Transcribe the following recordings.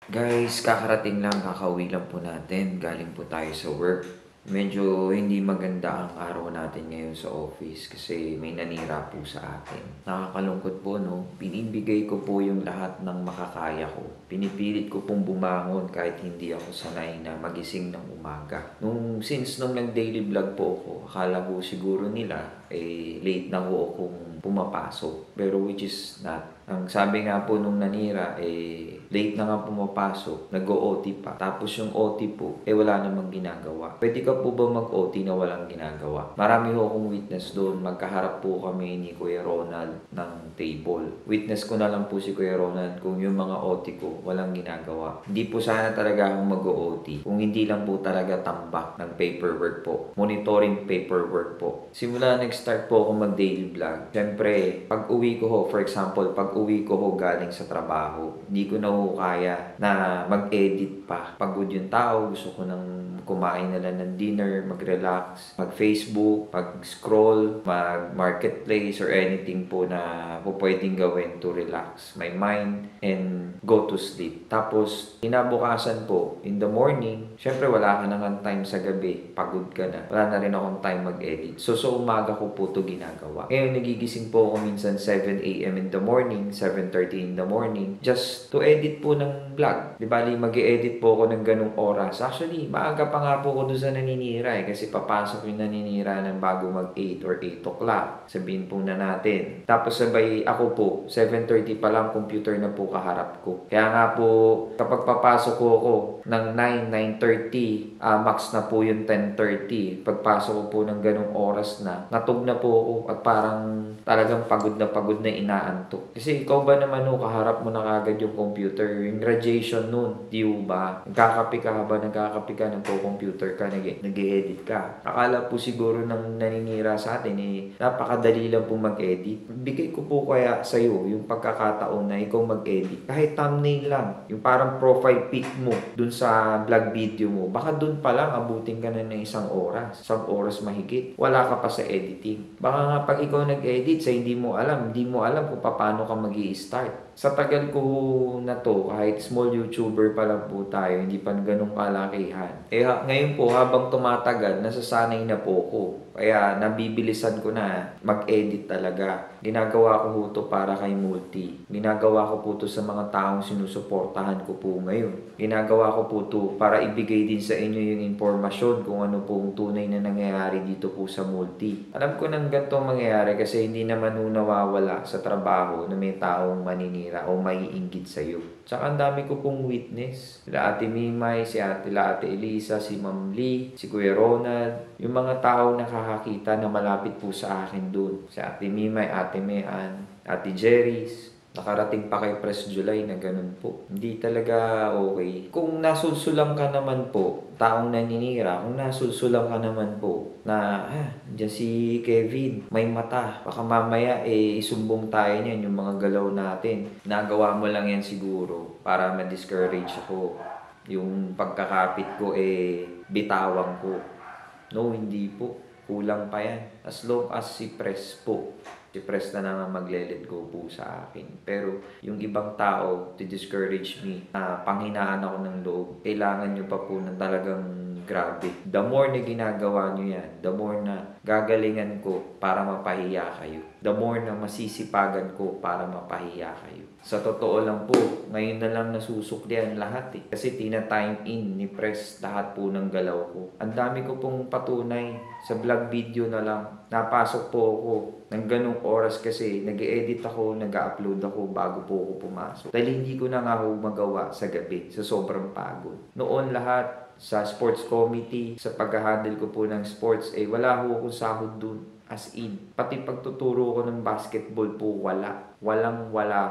Guys, kakarating lang, kakauwi lang po natin. Galing po tayo sa work. Medyo hindi maganda ang araw natin ngayon sa office kasi may nanira po sa atin. Nakakalungkot po, no? Pinibigay ko po yung lahat ng makakaya ko. Pinipilit ko pong bumangon kahit hindi ako sanay na magising ng umaga. Since nung nag-daily vlog po ako, akala ko siguro nila, late na po akong pumapasok. Pero which is not. Ang sabi nga po nung nanira, late na nga pumapasok, nag-OT pa. Tapos yung OT po, wala namang ginagawa. Pwede ka po ba mag-OT na walang ginagawa? Marami ho akong witness doon. Magkaharap po kami ni Kuya Ronald ng table. Witness ko na lang po si Kuya Ronald kung yung mga OT ko walang ginagawa. Hindi po sana talaga akong mag-OT. Kung hindi lang po talaga tambak ng paperwork po. Monitoring paperwork po. Simula nag-start po ako mag-daily vlog. Siyempre, pag uwi ko ho, for example, pag uwi ko ho galing sa trabaho, hindi ko na ho kaya na mag-edit pa. Pagod yung tao, gusto ko nang kumain na lang ng dinner, mag-relax, mag-Facebook, mag-scroll, mag-marketplace or anything po na po pwedeng gawin to relax my mind and go to sleep. Tapos, kinabukasan po, in the morning, syempre wala ka nang time sa gabi, pagod ka na. Wala na rin akong time mag-edit. So umaga ko po to ginagawa. Ngayon, nagigising po ako minsan 7 a.m. in the morning, 7:30 in the morning, just to edit po ng vlog. Di bali, mag-edit po ako ng ganung oras. Actually, maaga pa nga po ako doon sa naninira kasi papasok yung naninira ng bago mag-8 or 8 o'clock. Sabihin po na natin. Tapos sabay ako po, 7:30 pa lang computer na po kaharap ko. Kaya nga po, kapag papasok ko ako ng 9, 9:30, max na po yung 10:30. Pagpasok ko po ng ganung oras na, natog na po ako at parang talagang pagod na inaantok. Kasi ikaw ba naman kaharap mo na kagad yung computer, yung radiation nun, di ba? Nagkakape ka ba, nagko-computer ka, nag-e-edit ka. Akala po siguro ng naninira sa atin, napakadali lang po mag-edit. Bigay ko po kaya sa'yo yung pagkakataon na ikaw mag-edit. Kahit thumbnail lang, yung parang profile pic mo dun sa vlog video mo, baka dun pa lang abutin ka na ng isang oras mahigit. Wala ka pa sa editing. Baka nga pag ikaw nag-edit sa hindi mo alam kung paano ka mag-i-start. Sa tagal ko na to, kahit small YouTuber pa lang po tayo, hindi pa ganun kalakihan. Ngayon po, habang tumatagal, nasasanay na po ko. Kaya nabibilisan ko na mag-edit talaga. Ginagawa ko po to para kay Multi. Ginagawa ko po to sa mga taong sinusuportahan ko po ngayon. Ginagawa ko po to para ibigay din sa inyo yung impormasyon kung ano pong tunay na nangyayari dito po sa Multi. Alam ko nang ganito mangyayari kasi hindi naman nawawala sa trabaho na may taong maninira o maiinggit sa'yo. Tsaka ang dami ko pong witness. Sila Ate Mimay, Ate Elisa, si Ma'am Lee, si Kuya Ronald. Yung mga taong nakakakita na malapit po sa akin dun. Si Ate Mimay, Ate Mean, Ate Jerry's. Nakarating pa kay Press July na ganun po. Hindi talaga okay. Kung nasulsulang ka naman po, taong naninira, kung nasulsulang ka naman po, na, dyan si Kevin, may mata. Baka mamaya, isumbong tayo niyan yung mga galaw natin. Nagawa mo lang yan siguro para ma-discourage ako. Yung pagkakapit ko, bitawan ko. No, hindi po. Kulang pa yan. As long as si Press po. Si Press na naman magle-let go po sa akin. Pero yung ibang tao to discourage me, panghinaan ako ng loob, kailangan nyo pa po ng talagang grabe. The more na ginagawa nyo yan, the more na gagalingan ko para mapahiya kayo. The more na masisipagan ko para mapahiya kayo. Sa totoo lang po, ngayon na lang nasusuklian lahat Kasi tina-time in ni Press lahat po ng galaw ko. Ang dami ko pong patunay sa vlog video na lang. Napasok po ako ng ganung oras kasi nag-edit ako, nag-upload ako bago po ako pumasok. Dahil hindi ko na nga ako magawa sa gabi sa sobrang pagod. Noon lahat sa sports committee, sa pag-handle ko po ng sports, wala ho akong sahod dun. As in, pati pagtuturo ko ng basketball po, wala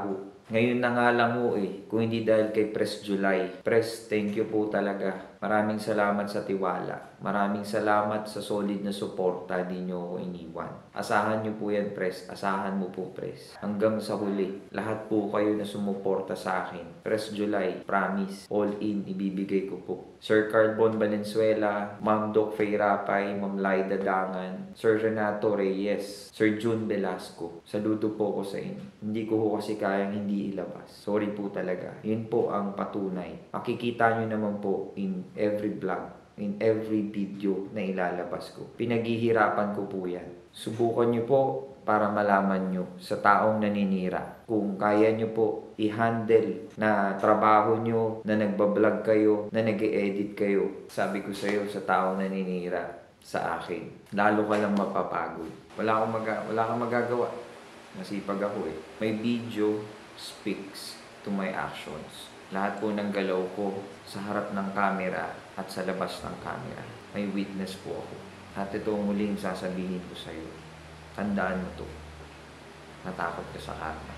ho. Ngayon na nga lang ho kung hindi dahil kay Press July. Press, thank you po talaga. Maraming salamat sa tiwala. Maraming salamat sa solid na suporta, di nyo ako iniwan. Asahan nyo po yan, Press. Asahan mo po, Press. Hanggang sa huli, lahat po kayo na sumuporta sa akin. Press July, promise, all in, ibibigay ko po. Sir Carbon Valenzuela, Ma'am Doc Faye Rapay, Ma'am Laida Dangan, Sir Renato Reyes, Sir June Velasco. Saludo po ko sa inyo. Hindi ko kasi kayang hindi hindi ilabas. Sorry po talaga. Yun po ang patunay. Makikita nyo naman po in every vlog, in every video na ilalabas ko. Pinaghihirapan ko po yan. Subukan nyo po para malaman nyo sa taong naninira. Kung kaya nyo po i-handle na trabaho nyo, na nagbablog kayo, na nag-e-edit kayo. Sabi ko sa'yo sa taong naninira sa akin, lalo ka lang mapapagod. Wala kang magagawa. Masipag ako eh. My video speaks to my actions. Lahat po ng galaw ko sa harap ng camera at sa labas ng camera. May witness po ako. At ito ang muling sasabihin ko sa'yo. Tandaan mo to. Natakot ka sa camera.